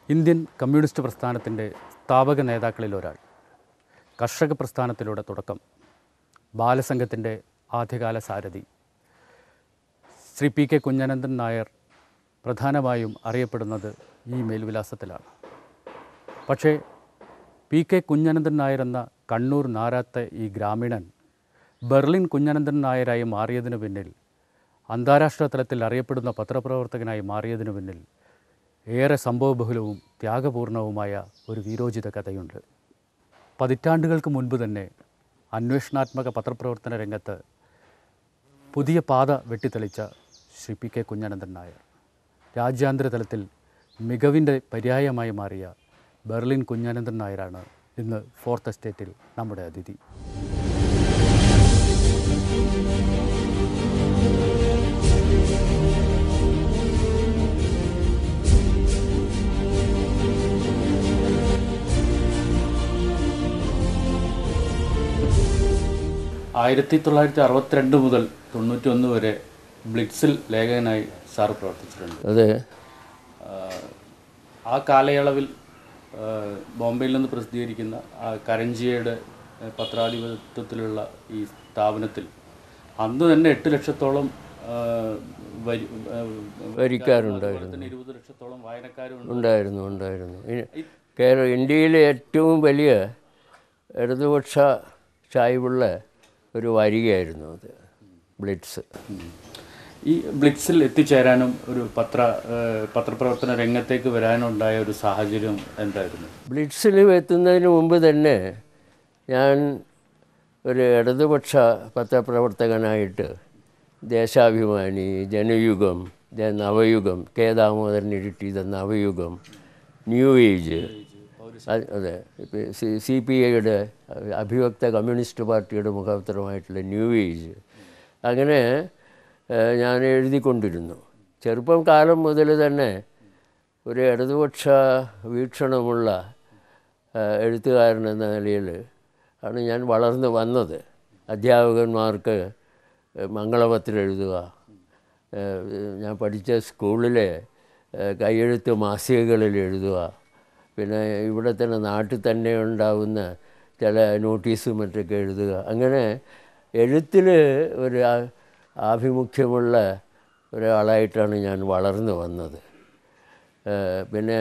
Indian communist പ്രസ്ഥാനത്തിൻ്റെ സ്ഥാപക നേതാക്കളിൽ ഒരാൾ, കർഷക പ്രസ്ഥാനത്തിലൂടെ തുടക്കം, ബാലസംഘത്തിൻ്റെ ആദ്യകാല സാരഥി ശ്രീ പി കെ കുഞ്ഞനന്ദൻ നായർ പ്രധാനമായും അറിയപ്പെടുന്നത് ഈ മേൽവിലാസത്തിലാണ്. പക്ഷേ പി കെ കുഞ്ഞനന്ദൻ നായർ എന്ന കണ്ണൂർ നാരാത്തെ ഈ ഗ്രാമീണൻ ബെർലിൻ കുഞ്ഞനന്ദൻ നായരായി മാറിയതിനു പിന്നിൽ, അന്താരാഷ്ട്ര തലത്തിൽ അറിയപ്പെടുന്ന പത്രപ്രവർത്തകനായി മാറിയതിനു പിന്നിൽ ഏറെ സംഭവബഹുലവും ത്യാഗപൂർണവുമായ ഒരു വീരോചിത കഥയുണ്ട്. പതിറ്റാണ്ടുകൾക്ക് മുൻപ് തന്നെ അന്വേഷണാത്മക പത്രപ്രവർത്തന രംഗത്ത് പുതിയ പാത വെട്ടിത്തെളിച്ച ശ്രീ പി കെ കുഞ്ഞനന്ദൻ നായർ രാജ്യാന്തര തലത്തിൽ മികവിൻ്റെ പര്യായമായി മാറിയ ബെർലിൻ കുഞ്ഞനന്ദൻ നായരാണ് ഇന്ന് ഫോർത്ത് എസ്റ്റേറ്റിൽ നമ്മുടെ അതിഥി. ആയിരത്തി 1962 മുതൽ 91 വരെ ബ്ലിറ്റ്സിൽ ലേഖകനായി സാർ പ്രവർത്തിച്ചിട്ടുണ്ട്. അതെ. ആ കാലയളവിൽ ബോംബെയിൽ നിന്ന് പ്രസിദ്ധീകരിക്കുന്ന കരഞ്ജിയുടെ പത്രാധിപത്യത്തിലുള്ള ഈ സ്ഥാപനത്തിൽ അന്ന് തന്നെ 8 ലക്ഷത്തോളം വരിക്കാരുണ്ടായിരുന്നു, 20 ലക്ഷത്തോളം വായനക്കാരും ഉണ്ടായിരുന്നു. ഇന്ത്യയിലെ ഏറ്റവും വലിയ ഇടതുപക്ഷ ചായ്വുള്ള ഒരു വരികയായിരുന്നു അത് ബ്ലിറ്റ്സ്. ഈ ബ്ലിറ്റ്സിൽ എത്തിച്ചേരാനും ഒരു പത്രപ്രവർത്തന രംഗത്തേക്ക് വരാനും ഉണ്ടായ ഒരു സാഹചര്യം എന്തായിരുന്നു? ബ്ലിറ്റ്സിൽ എത്തുന്നതിന് മുമ്പ് തന്നെ ഞാൻ ഒരു ഇടതുപക്ഷ പത്രപ്രവർത്തകനായിട്ട് ദേശാഭിമാനി, ജനയുഗം, നവയുഗം, കെ ദാമോദരൻ എഡിറ്റ് ചെയ്ത നവയുഗം, ന്യൂ ഏജ്, അതെ, സി പി ഐയുടെ അഭിവക്ത കമ്മ്യൂണിസ്റ്റ് പാർട്ടിയുടെ മുഖപത്രമായിട്ടുള്ള ന്യൂ ഏജ്, അങ്ങനെ ഞാൻ എഴുതിക്കൊണ്ടിരുന്നു. ചെറുപ്പം കാലം മുതൽ തന്നെ ഒരു ഇടതുപക്ഷ വീക്ഷണമുള്ള എഴുത്തുകാരൻ എന്ന നിലയിൽ ആണ് ഞാൻ വളർന്നു വന്നത്. അധ്യാപകന്മാർക്ക് മംഗളപത്രം എഴുതുക, ഞാൻ പഠിച്ച സ്കൂളിലെ കൈയെഴുത്ത് മാസികകളിൽ എഴുതുക, പിന്നെ ഇവിടെ തന്നെ നാട്ടിൽ തന്നെ ഉണ്ടാകുന്ന ചില നോട്ടീസും മറ്റൊക്കെ എഴുതുക. അങ്ങനെ എഴുത്തിൽ ഒരു ആഭിമുഖ്യമുള്ള ഒരാളായിട്ടാണ് ഞാൻ വളർന്നു വന്നത്. പിന്നെ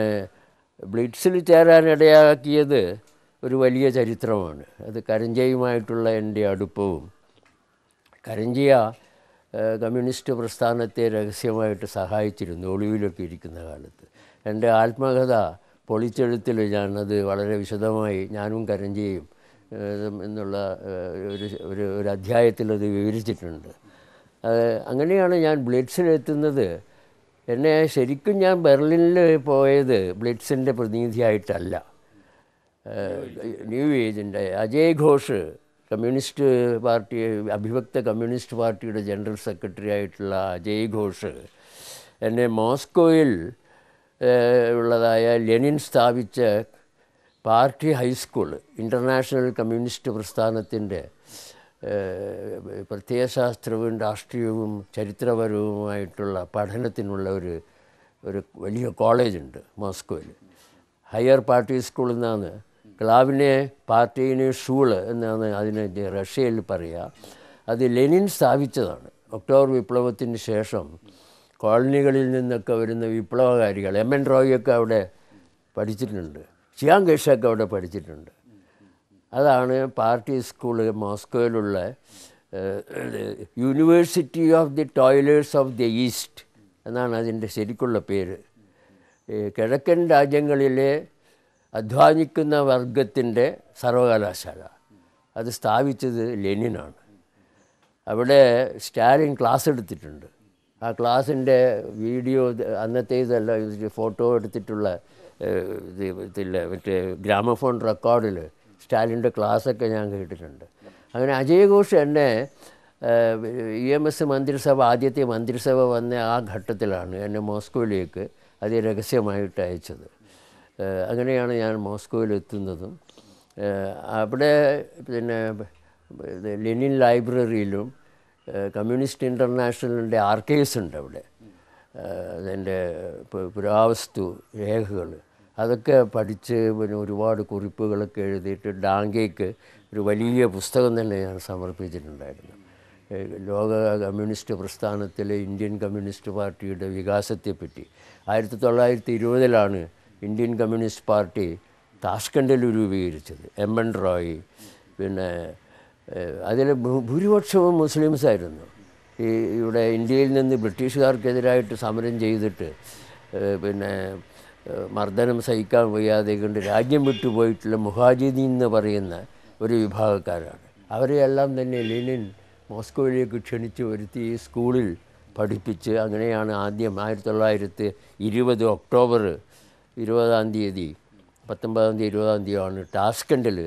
ബ്ലിറ്റ്സിൽ ചേരാനിടയാക്കിയത് ഒരു വലിയ ചരിത്രമാണ്. അത് കരഞ്ജയുമായിട്ടുള്ള എൻ്റെ അടുപ്പവും. കരഞ്ജിയ കമ്മ്യൂണിസ്റ്റ് പ്രസ്ഥാനത്തെ രഹസ്യമായിട്ട് സഹായിച്ചിരുന്നു ഒളിവിലൊക്കെ ഇരിക്കുന്ന കാലത്ത്. എൻ്റെ ആത്മകഥ പൊളിച്ചെഴുത്തിൽ ഞാനത് വളരെ വിശദമായി, ഞാനും കരഞ്ജിയും എന്നുള്ള ഒരു അധ്യായത്തിൽ അത് വിവരിച്ചിട്ടുണ്ട്. അങ്ങനെയാണ് ഞാൻ ബ്ലിറ്റ്സിലെത്തുന്നത്. എന്നെ ശരിക്കും ഞാൻ ബെർലിനിൽ പോയത് ബ്ലിറ്റ്സിൻ്റെ പ്രതിനിധിയായിട്ടല്ല. ന്യൂ ഏജിൻ്റെ അജയ് ഘോഷ്, കമ്മ്യൂണിസ്റ്റ് പാർട്ടി, അഭിവക്ത കമ്മ്യൂണിസ്റ്റ് പാർട്ടിയുടെ ജനറൽ സെക്രട്ടറി ആയിട്ടുള്ള അജയ് ഘോഷ് എന്നെ മോസ്കോയിൽ ഉള്ളതായ ലെനിൻ സ്ഥാപിച്ച പാർട്ടി ഹൈസ്കൂൾ, ഇൻ്റർനാഷണൽ കമ്മ്യൂണിസ്റ്റ് പ്രസ്ഥാനത്തിൻ്റെ പ്രത്യയശാസ്ത്രവും രാഷ്ട്രീയവും ചരിത്രപരവുമായിട്ടുള്ള പഠനത്തിനുള്ള ഒരു വലിയ കോളേജുണ്ട് മോസ്കോയിൽ. ഹയർ പാർട്ടി സ്കൂൾ എന്നാണ്, ക്ലാവിനെ പാർട്ടീനെ ഷൂള് എന്നാണ് അതിന് റഷ്യയിൽ പറയുക. അത് ലെനിൻ സ്ഥാപിച്ചതാണ്. ഒക്ടോബർ വിപ്ലവത്തിന് ശേഷം കോളനികളിൽ നിന്നൊക്കെ വരുന്ന വിപ്ലവകാരികൾ, എം.എൻ. റോയിയൊക്കെ അവിടെ പഠിച്ചിട്ടുണ്ട്, ചിയാങ് കൈഷക്ക് അവിടെ പഠിച്ചിട്ടുണ്ട്. അതാണ് പാർട്ടി സ്കൂള് മോസ്കോയിലുള്ള university of the toilers of the east എന്നാണ് അതിൻ്റെ ശരിക്കുള്ള പേര്. കിഴക്കൻ രാജ്യങ്ങളിലെ അധ്വാനിക്കുന്ന വർഗത്തിൻ്റെ സർവകലാശാല. അത് സ്ഥാപിച്ചത് ലെനിനാണ്. അവിടെ സ്റ്റാലിൻ ക്ലാസ് എടുത്തിട്ടുണ്ട്. ആ ക്ലാസ്സിൻ്റെ വീഡിയോ അന്നത്തെ ഇതല്ല, ഫോട്ടോ എടുത്തിട്ടുള്ള ഇതില്ല, മറ്റേ ഗ്രാമഫോൺ റെക്കോർഡിൽ സ്റ്റാലിൻ്റെ ക്ലാസ്സൊക്കെ ഞാൻ കേട്ടിട്ടുണ്ട്. അങ്ങനെ അജയ് ഘോഷ് എന്നെ EMS മന്ത്രിസഭ, ആദ്യത്തെ മന്ത്രിസഭ വന്ന ആ ഘട്ടത്തിലാണ് എന്നെ മോസ്കോയിലേക്ക് അതിരഹസ്യമായിട്ട് അയച്ചത്. അങ്ങനെയാണ് ഞാൻ മോസ്കോയിലെത്തുന്നതും. അവിടെ പിന്നെ ലെനിൻ ലൈബ്രറിയിലും കമ്മ്യൂണിസ്റ്റ് ഇൻ്റർനാഷണലിൻ്റെ ആർക്കൈവ്സ് ഉണ്ട് അവിടെ. അതിൻ്റെ പുരാവസ്തു രേഖകൾ അതൊക്കെ പഠിച്ച് പിന്നെ ഒരുപാട് കുറിപ്പുകളൊക്കെ എഴുതിയിട്ട് ഡാങ്കയ്ക്ക് ഒരു വലിയ പുസ്തകം തന്നെ ഞാൻ സമർപ്പിച്ചിട്ടുണ്ടായിരുന്നു. ലോക കമ്മ്യൂണിസ്റ്റ് പ്രസ്ഥാനത്തിലെ ഇന്ത്യൻ കമ്മ്യൂണിസ്റ്റ് പാർട്ടിയുടെ വികാസത്തെപ്പറ്റി. 1920 ഇന്ത്യൻ കമ്മ്യൂണിസ്റ്റ് പാർട്ടി താഷ്കണ്ടിൽ രൂപീകരിച്ചത്. എൻ റോയ്, പിന്നെ അതിൽ ഭൂരിപക്ഷവും മുസ്ലിംസായിരുന്നു. ഇവിടെ ഇന്ത്യയിൽ നിന്ന് ബ്രിട്ടീഷുകാർക്കെതിരായിട്ട് സമരം ചെയ്തിട്ട് പിന്നെ മർദ്ദനം സഹിക്കാൻ വയ്യാതെ കൊണ്ട് രാജ്യം വിട്ടുപോയിട്ടുള്ള മുഹാജിദീൻ എന്ന് പറയുന്ന ഒരു വിഭാഗക്കാരാണ്. അവരെയെല്ലാം തന്നെ ലെനിൻ മോസ്കോയിലേക്ക് ക്ഷണിച്ച് വരുത്തി സ്കൂളിൽ പഠിപ്പിച്ച് അങ്ങനെയാണ് ആദ്യം 1920 ഒക്ടോബർ 20 19 ടാസ്കണ്ടിൽ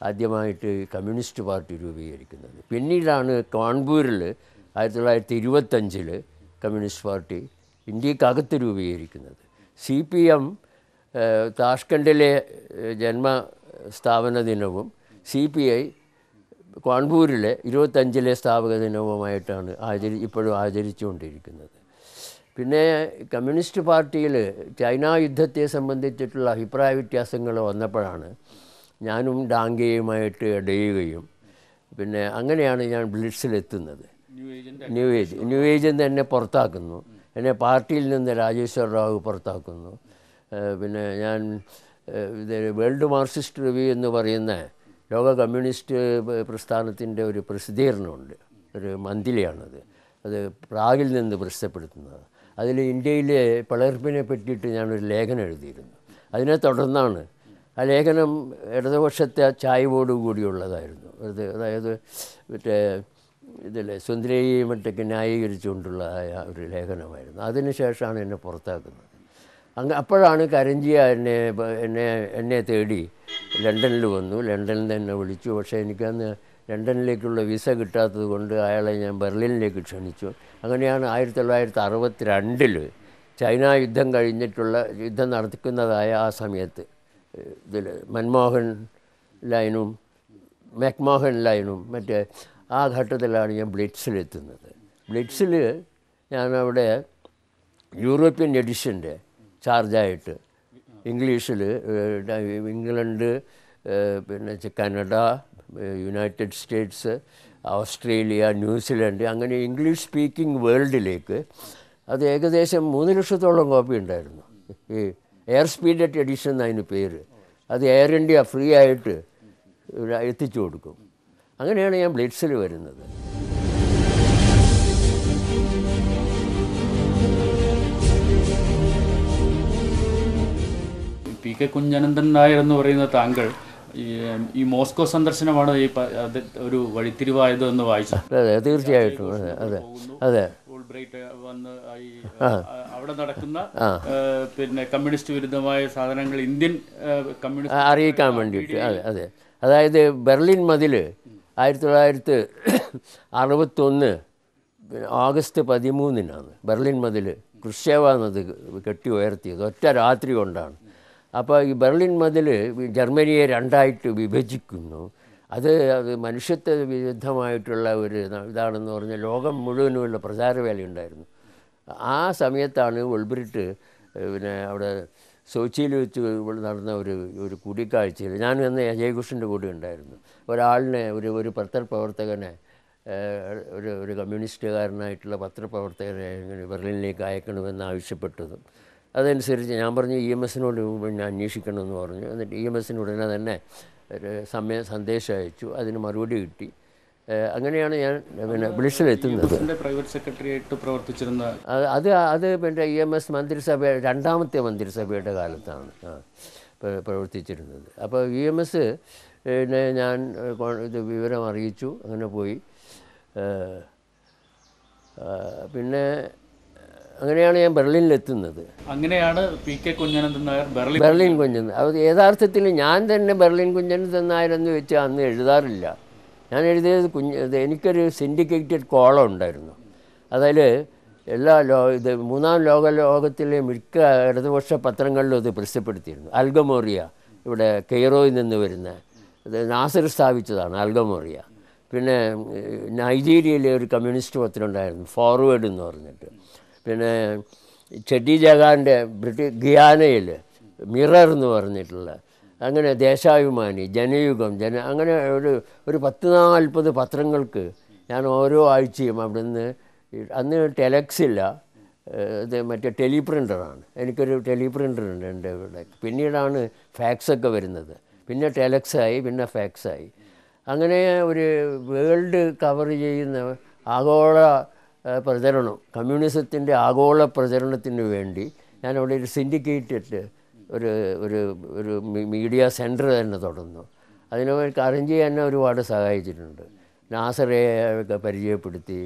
ആദ്യമായിട്ട് കമ്മ്യൂണിസ്റ്റ് പാർട്ടി രൂപീകരിക്കുന്നത്. പിന്നീടാണ് കാൺപൂരിൽ 1925 കമ്മ്യൂണിസ്റ്റ് പാർട്ടി ഇന്ത്യക്കകത്ത് രൂപീകരിക്കുന്നത്. CPM താഷ്കണ്ടിലെ ജന്മസ്ഥാപന ദിനവും CPI കാൺപൂരിലെ 25 സ്ഥാപക ദിനവുമായിട്ടാണ് ഇപ്പോഴും ആചരിച്ചുകൊണ്ടിരിക്കുന്നത്. പിന്നെ കമ്മ്യൂണിസ്റ്റ് പാർട്ടിയിൽ ചൈന യുദ്ധത്തെ സംബന്ധിച്ചിട്ടുള്ള അഭിപ്രായ വ്യത്യാസങ്ങൾ വന്നപ്പോഴാണ് ഞാനും ഡാങ്കയുമായിട്ട് ഇടയുകയും പിന്നെ അങ്ങനെയാണ് ഞാൻ ബ്ലിറ്റ്സിലെത്തുന്നത്. ന്യൂ ഏജ് എന്നെ പുറത്താക്കുന്നു. എന്നെ പാർട്ടിയിൽ നിന്ന് രാജേശ്വർ റാവു പുറത്താക്കുന്നു. പിന്നെ ഞാൻ വേൾഡ് മാർക്സിസ്റ്റ് റിവ്യൂ എന്ന് പറയുന്ന ലോക കമ്മ്യൂണിസ്റ്റ് പ്രസ്ഥാനത്തിൻ്റെ ഒരു പ്രസിദ്ധീകരണമുണ്ട്, ഒരു മന്തിലിയാണത്. അത് പ്രാഗിൽ നിന്ന് പ്രസിദ്ധപ്പെടുത്തുന്നത്. അതിൽ ഇന്ത്യയിലെ പിളർപ്പിനെ പറ്റിയിട്ട് ഞാനൊരു ലേഖനം എഴുതിയിരുന്നു. അതിനെ തുടർന്നാണ് ആ ലേഖനം ഇടതുപക്ഷത്തെ ചായ്വോടു കൂടിയുള്ളതായിരുന്നു. അതായത് മറ്റേ സുന്ദരയെ മറ്റൊക്കെ ന്യായീകരിച്ചുകൊണ്ടുള്ള ഒരു ലേഖനമായിരുന്നു. അതിനുശേഷമാണ് എന്നെ പുറത്താക്കുന്നത്. അപ്പോഴാണ് കരഞ്ജിയ എന്നെ തേടി ലണ്ടനിൽ വന്നു. ലണ്ടനിൽ നിന്ന് എന്നെ വിളിച്ചു. പക്ഷേ എനിക്കന്ന് ലണ്ടനിലേക്കുള്ള വിസ കിട്ടാത്തത് കൊണ്ട് അയാളെ ഞാൻ ബെർലിനിലേക്ക് ക്ഷണിച്ചു. അങ്ങനെയാണ് 1962 ചൈന യുദ്ധം കഴിഞ്ഞിട്ടുള്ള യുദ്ധം നടക്കുന്നതായ ആ സമയത്ത് മൻമോഹൻ ലൈനും മറ്റേ ആ ഘട്ടത്തിലാണ് ഞാൻ ബ്ലിറ്റ്സിലെത്തുന്നത്. ബ്ലിറ്റ്സിൽ ഞാനവിടെ യൂറോപ്യൻ എഡിഷൻ്റെ ചാർജായിട്ട് ഇംഗ്ലീഷിൽ ഇംഗ്ലണ്ട്, പിന്നെ Canada, United States, Australia, New Zealand അങ്ങനെ ഇംഗ്ലീഷ് സ്പീക്കിംഗ് വേൾഡിലേക്ക് അത് ഏകദേശം 3 ലക്ഷത്തോളം കോപ്പി ഉണ്ടായിരുന്നു. ഈ എയർ സ്പീഡഡ് എഡിഷൻ എന്നതിന് പേര്. അത് എയർ ഇന്ത്യ ഫ്രീ ആയിട്ട് എത്തിച്ചു കൊടുക്കും. അങ്ങനെയാണ് ഞാൻ ബ്ലിറ്റ്സിൽ വരുന്നത്. PK കുഞ്ഞനന്തൻ നായർ എന്ന് പറയുന്ന താങ്കൾ ഈ മോസ്കോ സന്ദർശനമാണ് അത് ഒരു വഴിത്തിരിവായത് എന്ന് വായിച്ചു. അതെ, തീർച്ചയായിട്ടും. അതെ അതെ വന്ന് അവിടെ നടക്കുന്ന പിന്നെ കമ്മ്യൂണിസ്റ്റ് വിരുദ്ധമായ സാധനങ്ങൾ ഇന്ത്യൻ കമ്മ്യൂണിസ്റ്റ് അറിയിക്കാൻ വേണ്ടിയിട്ട്. അതെ അതെ അതായത് ബെർലിൻ മതിൽ 1961 ഓഗസ്റ്റ് 13 ബെർലിൻ മതിൽ ക്രുഷ്ചേവ എന്നത് കെട്ടി ഉയർത്തിയത് ഒറ്റ രാത്രി കൊണ്ടാണ്. അപ്പോൾ ഈ ബെർലിൻ മതിൽ ജർമ്മനിയെ 2ആയിട്ട് വിഭജിക്കുന്നു. അത് മനുഷ്യത്വ വിരുദ്ധമായിട്ടുള്ള ഒരു ഇതാണെന്ന് പറഞ്ഞാൽ ലോകം മുഴുവനുമുള്ള പ്രചാരവേലയുണ്ടായിരുന്നു. ആ സമയത്താണ് ഒൾബ്രിട്ട് പിന്നെ അവിടെ സോച്ചിയിൽ വെച്ച് നടന്ന ഒരു കൂടിക്കാഴ്ചയിൽ ഞാൻ അന്ന് അജയ്ഘോഷിൻ്റെ കൂടെ ഉണ്ടായിരുന്നു. ഒരാളിനെ ഒരു പത്രപ്രവർത്തകനെ ഒരു കമ്മ്യൂണിസ്റ്റുകാരനായിട്ടുള്ള പത്രപ്രവർത്തകനെ ബെർലിനിലേക്ക് അയക്കണമെന്ന് ആവശ്യപ്പെട്ടതും അതനുസരിച്ച് ഞാൻ പറഞ്ഞു EMSനോട് പിന്നെ അന്വേഷിക്കണമെന്ന് പറഞ്ഞു. എന്നിട്ട് EMSനുടനെ തന്നെ ഒരു സന്ദേശം അയച്ചു. അതിന് മറുപടി കിട്ടി. അങ്ങനെയാണ് ഞാൻ പിന്നെ ബ്ലിറ്റ്സിലെത്തുന്നത്. പ്രൈവറ്റ് സെക്രട്ടറി ആയിട്ട് പ്രവർത്തിച്ചിരുന്ന അത് പിന്നെ EMS മന്ത്രിസഭ 2ാമത്തെ മന്ത്രിസഭയുടെ കാലത്താണ് പ്രവർത്തിച്ചിരുന്നത്. അപ്പോൾ EMS ഞാൻ ഇത് വിവരം അറിയിച്ചു. അങ്ങനെ പോയി. പിന്നെ അങ്ങനെയാണ് ഞാൻ ബെർലിനിലെത്തുന്നത്. അങ്ങനെയാണ് PK കുഞ്ഞനന്തൻ നായർ ബെർലിൻ കുഞ്ഞൻ. അത് യഥാർത്ഥത്തിൽ ഞാൻ തന്നെ ബെർലിൻ കുഞ്ഞനന്തൻ നായരെന്ന് വെച്ചാൽ അന്ന് എഴുതാറില്ല. ഞാൻ എഴുതിയത് എനിക്കൊരു സിൻഡിക്കേറ്റഡ് കോളം ഉണ്ടായിരുന്നു. അതിൽ എല്ലാ മൂന്നാം ലോകത്തിലെ മിക്ക ഇടതുപക്ഷ പത്രങ്ങളിലും അത് പ്രസിദ്ധപ്പെടുത്തിയിരുന്നു. അൽഗമോറിയ, ഇവിടെ കെയ്റോയിൽ നിന്ന് വരുന്ന നാസർ സ്ഥാപിച്ചതാണ് അൽഗമോറിയ. പിന്നെ നൈജീരിയയിലെ ഒരു കമ്മ്യൂണിസ്റ്റ് പത്രമുണ്ടായിരുന്നു, ഫോർവേഡ് എന്ന് പറഞ്ഞിട്ട്. പിന്നെ ചെഡി ജഗാൻ്റെ ഗിയാനയിൽ മിറർ എന്ന് പറഞ്ഞിട്ടുള്ള, അങ്ങനെ ദേശാഭിമാനി, ജനയുഗം, അങ്ങനെ ഒരു 10-40 പത്രങ്ങൾക്ക് ഞാൻ ഓരോ ആഴ്ചയും അവിടുന്ന്, അന്ന് ടെലക്സ് ഇല്ല, ഇത് മറ്റേ ടെലിപ്രിൻ്ററാണ്. എനിക്കൊരു ടെലിപ്രിൻ്ററുണ്ട് എൻ്റെ ഇവിടെ. പിന്നീടാണ് ഫാക്സൊക്കെ വരുന്നത്. പിന്നെ ടെലക്സായി, പിന്നെ ഫാക്സായി. അങ്ങനെ ഒരു വേൾഡ് കവർ ചെയ്യുന്ന ആഗോള പ്രചരണം, കമ്മ്യൂണിസത്തിൻ്റെ ആഗോള പ്രചരണത്തിന് വേണ്ടി ഞാനവിടെ ഒരു സിൻഡിക്കേറ്റഡ് ഒരു ഒരു ഒരു മീഡിയ സെൻറ്റർ തന്നെ തുടർന്നു. അതിന് കറഞ്ചി എന്നെ ഒരുപാട് സഹായിച്ചിട്ടുണ്ട്. നാസറെ ഒക്കെ പരിചയപ്പെടുത്തി.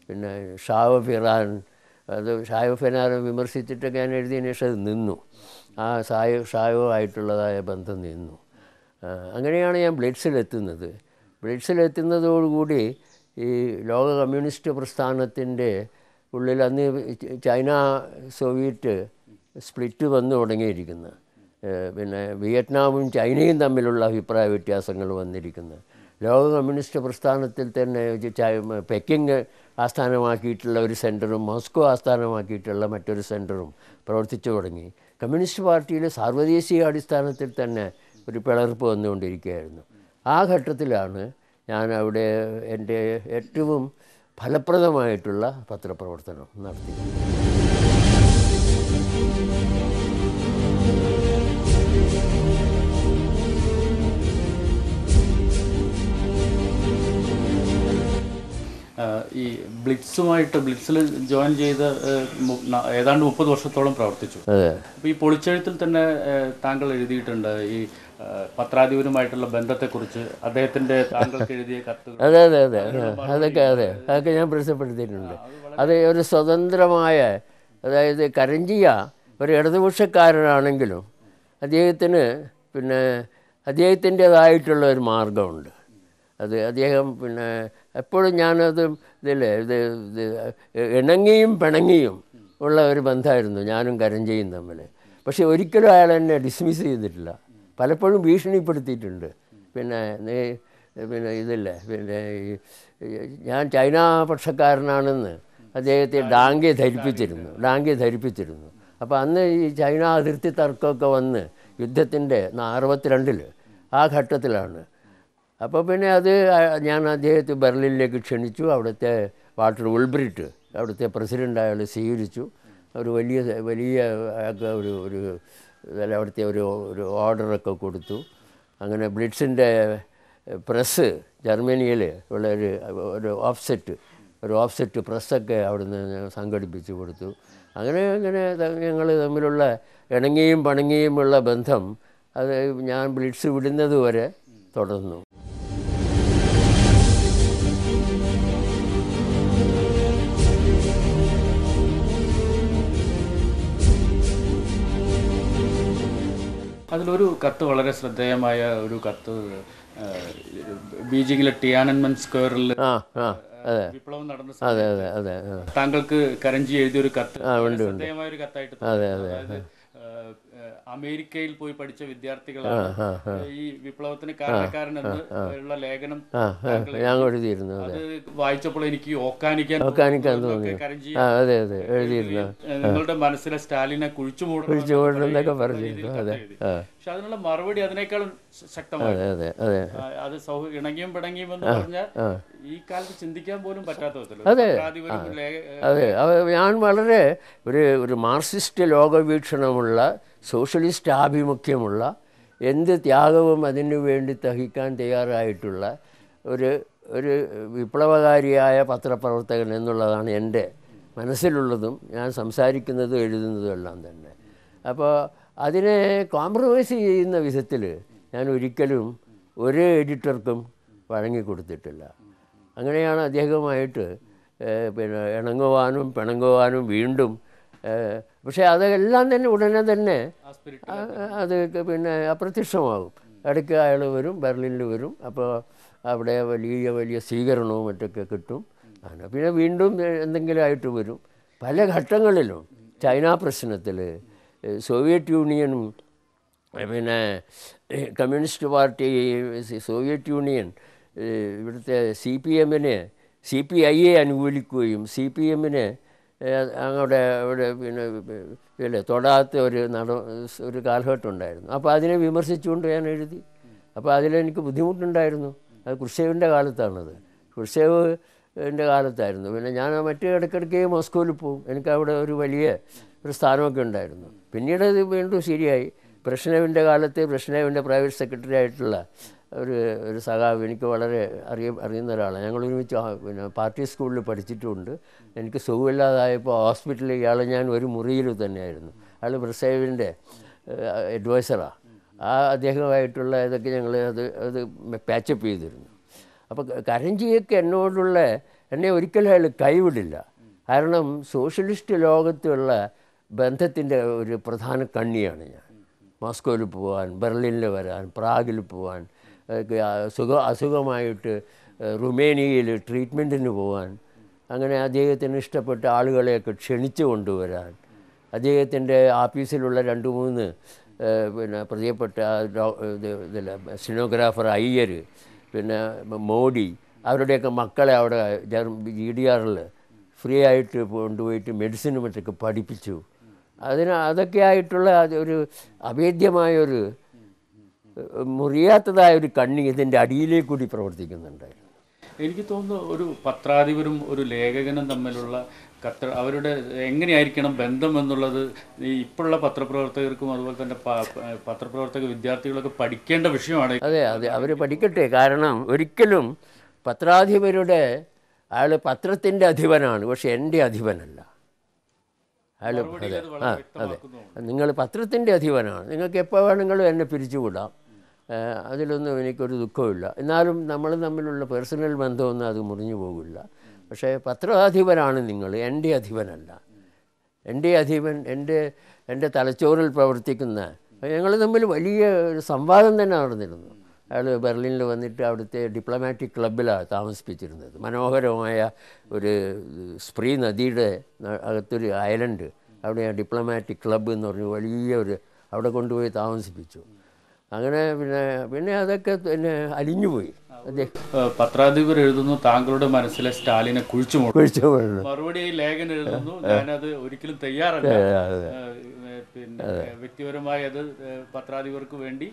പിന്നെ ഷാവഫ് ഇറാൻ വിമർശിച്ചിട്ടൊക്കെ ഞാൻ എഴുതിയതിന് ശേഷം അത് നിന്നു. ആ ഷായുവായിട്ടുള്ളതായ ബന്ധം നിന്നു. അങ്ങനെയാണ് ഞാൻ ബ്ലിറ്റ്സിലെത്തുന്നത്. ബ്ലിറ്റ്സിലെത്തുന്നതോടുകൂടി ഈ ലോക കമ്മ്യൂണിസ്റ്റ് പ്രസ്ഥാനത്തിൻ്റെ ഉള്ളിൽ അന്ന് ചൈന സോവിയറ്റ് സ്പ്ലിറ്റ് വന്നു തുടങ്ങിയിരിക്കുന്നു. പിന്നെ വിയറ്റ്നാമും ചൈനയും തമ്മിലുള്ള അഭിപ്രായ വ്യത്യാസങ്ങൾ വന്നിരിക്കുന്നു. ലോക കമ്മ്യൂണിസ്റ്റ് പ്രസ്ഥാനത്തിൽ തന്നെ പെക്കിങ് ആസ്ഥാനമാക്കിയിട്ടുള്ള ഒരു സെൻറ്ററും മോസ്കോ ആസ്ഥാനമാക്കിയിട്ടുള്ള മറ്റൊരു സെൻറ്ററും പ്രവർത്തിച്ചു തുടങ്ങി. കമ്മ്യൂണിസ്റ്റ് പാർട്ടിയിൽ സാർവദേശീയ അടിസ്ഥാനത്തിൽ തന്നെ ഒരു പിളർപ്പ് വന്നുകൊണ്ടിരിക്കുകയായിരുന്നു. ആ ഘട്ടത്തിലാണ് ഞാൻ അവിടെ എൻ്റെ ഏറ്റവും ഫലപ്രദമായിട്ടുള്ള പത്രപ്രവർത്തനം നടത്തിയത്. ഈ ബ്ലിറ്റ്സിൽ ജോയിൻ ചെയ്ത് ഏതാണ്ട് 30 വർഷത്തോളം പ്രവർത്തിച്ചു. അപ്പോൾ ഈ പൊളിച്ചെഴുത്തിൽ തന്നെ താങ്കൾ എഴുതിയിട്ടുണ്ട് ഈ പത്രാധിപരുമായിട്ടുള്ള ബന്ധത്തെക്കുറിച്ച്, അദ്ദേഹത്തിൻ്റെ താങ്കൾക്ക് എഴുതിയ കത്തുകൾ. അതൊക്കെ ഞാൻ പ്രസിദ്ധപ്പെടുത്തിയിട്ടുണ്ട്. അത് ഒരു സ്വതന്ത്രമായ, അതായത് കരഞ്ചിയ ഒരു ഇടതുപക്ഷക്കാരനാണെങ്കിലും അദ്ദേഹത്തിന് പിന്നെ അദ്ദേഹത്തിൻ്റേതായിട്ടുള്ള ഒരു മാർഗമുണ്ട്. അദ്ദേഹം പിന്നെ എപ്പോഴും ഞാനത് ഇത് ഇണങ്ങിയും പിണങ്ങിയും ഉള്ള ഒരു ബന്ധമായിരുന്നു ഞാനും കരഞ്ചിയും തമ്മിൽ. പക്ഷേ ഒരിക്കലും അയാൾ എന്നെ ഡിസ്മിസ് ചെയ്തിട്ടില്ല. പലപ്പോഴും ഭീഷണിപ്പെടുത്തിയിട്ടുണ്ട്. പിന്നെ ഇതില്ലേ, പിന്നെ ഞാൻ ചൈന പക്ഷക്കാരനാണെന്ന് അദ്ദേഹത്തെ ഡാങ്കെ ധരിപ്പിച്ചിരുന്നു. അപ്പോൾ അന്ന് ഈ ചൈന അതിർത്തി തർക്കമൊക്കെ വന്ന് യുദ്ധത്തിൻ്റെ 62 ആ ഘട്ടത്തിലാണ്. അപ്പോൾ പിന്നെ ഞാൻ അദ്ദേഹത്തെ ബെർലിനിലേക്ക് ക്ഷണിച്ചു. അവിടുത്തെ വാൾട്ടർ ഉൾബ്രിറ്റ്, അവിടുത്തെ പ്രസിഡൻ്റ്, അയാൾ സ്വീകരിച്ചു. ഒരു വലിയ അവിടുത്തെ ഒരു ഓർഡറൊക്കെ കൊടുത്തു. അങ്ങനെ ബ്ലിറ്റ്സിൻ്റെ പ്രസ് ജർമ്മനിയിൽ ഉള്ള ഒരു ഓഫ്സെറ്റ് പ്രസ്സൊക്കെ അവിടുന്ന് സംഘടിപ്പിച്ചു കൊടുത്തു. അങ്ങനെ ഞങ്ങൾ തമ്മിലുള്ള ഇണങ്ങിയും പണങ്ങിയുമുള്ള ബന്ധം അത് ഞാൻ ബ്ലിറ്റ്സ് വിടുന്നത് വരെ തുടർന്നു. അതിലൊരു കത്ത്, വളരെ ശ്രദ്ധേയമായ ഒരു കത്ത്, ബീജിങ്ങിലെ ടിയാനൻമെൻ സ്ക്വയറിൽ വിപ്ലവം നടന്ന താങ്കൾക്ക് കരഞ്ചി എഴുതിയൊരു കത്ത്, ശ്രദ്ധേയമായ ഒരു കത്തായിട്ട്. അമേരിക്കയിൽ പോയി പഠിച്ച വിദ്യാർത്ഥികളാണ് ഈ വിപ്ലവത്തിന് കാരണക്കാരൻ എന്നുള്ള ലേഖനം ഞാൻ എഴുതിയിരുന്നു. അത് വായിച്ചപ്പോൾ എനിക്ക് ഓക്കാനിക്കാൻ കരഞ്ചി നിങ്ങളുടെ മനസ്സിലെ സ്റ്റാലിനെ കുഴിച്ചുമൂടുന്നൊക്കെ പറഞ്ഞിരുന്നു. പക്ഷെ അതിനുള്ള മറുപടി അതിനേക്കാളും ശക്തമാണ്. അത് ഇണങ്ങിയും പിണങ്ങിയും എന്ന് പറഞ്ഞാൽ ഈ കാലത്ത് ചിന്തിക്കാൻ പോലും പറ്റാത്ത വിധത്തിൽ. ഞാൻ വളരെ ഒരു മാർക്സിസ്റ്റ് ലോകവീക്ഷണമുള്ള, സോഷ്യലിസ്റ്റ് ആഭിമുഖ്യമുള്ള, എന്ത് ത്യാഗവും അതിനു വേണ്ടി തഹിക്കാൻ തയ്യാറായിട്ടുള്ള ഒരു വിപ്ലവകാരിയായ പത്രപ്രവർത്തകൻ എന്നുള്ളതാണ് എൻ്റെ മനസ്സിലുള്ളതും ഞാൻ സംസാരിക്കുന്നതും എഴുതുന്നതും എല്ലാം തന്നെ. അപ്പോൾ അതിനെ കോംപ്രമൈസ് ചെയ്യുന്ന വിധത്തിൽ ഞാൻ ഒരിക്കലും ഒരു എഡിറ്റർക്കും വഴങ്ങിക്കൊടുത്തിട്ടില്ല. അങ്ങനെയാണ് അദ്ദേഹവുമായിട്ട് പിന്നെ ഇണങ്ങുവാനും പിണങ്ങുവാനും വീണ്ടും. പക്ഷേ അതെല്ലാം തന്നെ ഉടനെ തന്നെ അത് പിന്നെ അപ്രത്യക്ഷമാകും. ഇടയ്ക്ക് അയാൾ വരും, ബെർലിനിൽ വരും. അപ്പോൾ അവിടെ വലിയ സ്വീകരണവും മറ്റൊക്കെ കിട്ടും. പിന്നെ വീണ്ടും എന്തെങ്കിലും ആയിട്ട് വരും. പല ഘട്ടങ്ങളിലും ചൈന പ്രശ്നത്തിൽ സോവിയറ്റ് യൂണിയനും പിന്നെ കമ്മ്യൂണിസ്റ്റ് പാർട്ടി, സോവിയറ്റ് യൂണിയൻ ഇവിടുത്തെ CPIയെ അനുകൂലിക്കുകയും CPMനെ അങ്ങോട്ട് അവിടെ പിന്നെ തൊടാത്ത ഒരു കാലഘട്ടം ഉണ്ടായിരുന്നു. അപ്പോൾ അതിനെ വിമർശിച്ചുകൊണ്ട് ഞാൻ എഴുതി. അപ്പോൾ അതിലെനിക്ക് ബുദ്ധിമുട്ടുണ്ടായിരുന്നു. അത് ഖുർഷേവിൻ്റെ കാലത്താണത്, ഖുർഷേവിൻ്റെ കാലത്തായിരുന്നു. പിന്നെ ഞാൻ മറ്റേ ഇടയ്ക്കിടയ്ക്ക് മോസ്കോയിൽ പോകും. എനിക്കവിടെ ഒരു വലിയ സ്ഥാനമൊക്കെ ഉണ്ടായിരുന്നു. പിന്നീട് അത് വീണ്ടും ശരിയായി. ബ്രഷ്നേവിൻ്റെ കാലത്ത് ബ്രഷ്നേവിൻ്റെ പ്രൈവറ്റ് സെക്രട്ടറി ആയിട്ടുള്ള ഒരു സഖാവ് എനിക്ക് വളരെ അറിയുന്ന ഒരാളാണ്. ഞങ്ങൾ ഒരുമിച്ച് പിന്നെ പാർട്ടി സ്കൂളിൽ പഠിച്ചിട്ടുമുണ്ട്. എനിക്ക് സുഖമില്ലാതായപ്പോൾ ഹോസ്പിറ്റലിൽ ഇയാളെ ഞാൻ ഒരു മുറിയിൽ തന്നെയായിരുന്നു. അയാൾ ബ്രഷ്നേവിൻ്റെ അഡ്വൈസറാണ്. അദ്ദേഹമായിട്ടുള്ള ഇതൊക്കെ ഞങ്ങൾ അത് പാച്ചപ്പ് ചെയ്തിരുന്നു. അപ്പോൾ കരഞ്ജിയൊക്കെ എന്നെ ഒരിക്കലും അയാൾ കൈവിടില്ല. കാരണം സോഷ്യലിസ്റ്റ് ലോകത്തുള്ള ബന്ധത്തിൻ്റെ ഒരു പ്രധാന കണ്ണിയാണ് ഞാൻ. മോസ്കോയിൽ പോകാൻ, ബെർലിനിൽ വരാൻ, പ്രാഗിൽ പോകാൻ, അസുഖമായിട്ട് റുമേനിയയിൽ ട്രീറ്റ്മെൻറ്റിന് പോകാൻ, അങ്ങനെ അദ്ദേഹത്തിന് ഇഷ്ടപ്പെട്ട ആളുകളെയൊക്കെ ക്ഷണിച്ചു കൊണ്ടുവരാൻ, അദ്ദേഹത്തിൻ്റെ ഓഫീസിലുള്ള 2-3 പിന്നെ പ്രിയപ്പെട്ട സിനോഗ്രാഫർ അയ്യർ, പിന്നെ മോഡി, അവരുടെയൊക്കെ മക്കളെ അവിടെ GDRൽ ഫ്രീ ആയിട്ട് കൊണ്ടുപോയിട്ട് മെഡിസിനും മറ്റൊക്കെ പഠിപ്പിച്ചു. അതൊക്കെ ആയിട്ടുള്ള ഒരു അഭേദ്യമായൊരു മുറിയാത്തതായൊരു കണ്ണി ഇതിൻ്റെ അടിയിലേക്ക് കൂടി പ്രവർത്തിക്കുന്നുണ്ടായിരുന്നു. എനിക്ക് തോന്നുന്നു ഒരു പത്രാധിപരും ഒരു ലേഖകനും തമ്മിലുള്ള അവരുടെ എങ്ങനെയായിരിക്കണം ബന്ധം എന്നുള്ളത് ഇപ്പോഴുള്ള പത്രപ്രവർത്തകർക്കും അതുപോലെ തന്നെ പത്രപ്രവർത്തക വിദ്യാർത്ഥികളൊക്കെ പഠിക്കേണ്ട വിഷയമാണ്. അതെ, അവർ പഠിക്കട്ടെ. കാരണം ഒരിക്കലും പത്രാധിപരുടെ അയാൾ പത്രത്തിൻ്റെ അധിപനാണ്, പക്ഷെ എൻ്റെ അധിപനല്ല അയാൾ. അതെ, നിങ്ങൾ പത്രത്തിൻ്റെ അധിപനാണ്, നിങ്ങൾക്ക് എപ്പോൾ വേണമെങ്കിലും എന്നെ പിരിച്ചുവിടാം, അതിലൊന്നും എനിക്കൊരു ദുഃഖമില്ല. എന്നാലും നമ്മൾ തമ്മിലുള്ള പേഴ്സണൽ ബന്ധമൊന്നും അത് മുറിഞ്ഞു പോകില്ല. പക്ഷേ പത്രാധിപനാണ് നിങ്ങൾ, എൻ്റെ അധിപനല്ല. എൻ്റെ അധിപൻ എൻ്റെ തലച്ചോറിൽ പ്രവർത്തിക്കുന്ന, ഞങ്ങൾ തമ്മിൽ വലിയ ഒരു സംവാദം തന്നെ നടന്നിരുന്നു. അയാൾ ബെർലിനിൽ വന്നിട്ട് അവിടുത്തെ ഡിപ്ലോമാറ്റിക് ക്ലബ്ബിലാണ് താമസിപ്പിച്ചിരുന്നത്. മനോഹരമായ ഒരു സ്പ്രീ നദിയുടെ അകത്തൊരു ഐലൻഡ്, അവിടെ ഡിപ്ലോമാറ്റിക് ക്ലബ്ബ് എന്ന് പറഞ്ഞ് വലിയൊരു അവിടെ കൊണ്ടുപോയി താമസിപ്പിച്ചു. അങ്ങനെ പിന്നെ അതൊക്കെ പിന്നെ അലിഞ്ഞുപോയി. പത്രാധിപർ എഴുതുന്നു താങ്കളുടെ മനസ്സിലെ സ്റ്റാലിനെ കുഴിച്ചു മറുപടി ലേഖനം എഴുതുന്നു, ഞാനത് ഒരിക്കലും തയ്യാറല്ല. പിന്നെ വ്യക്തിപരമായി അത് പത്രാധിപർക്ക് വേണ്ടി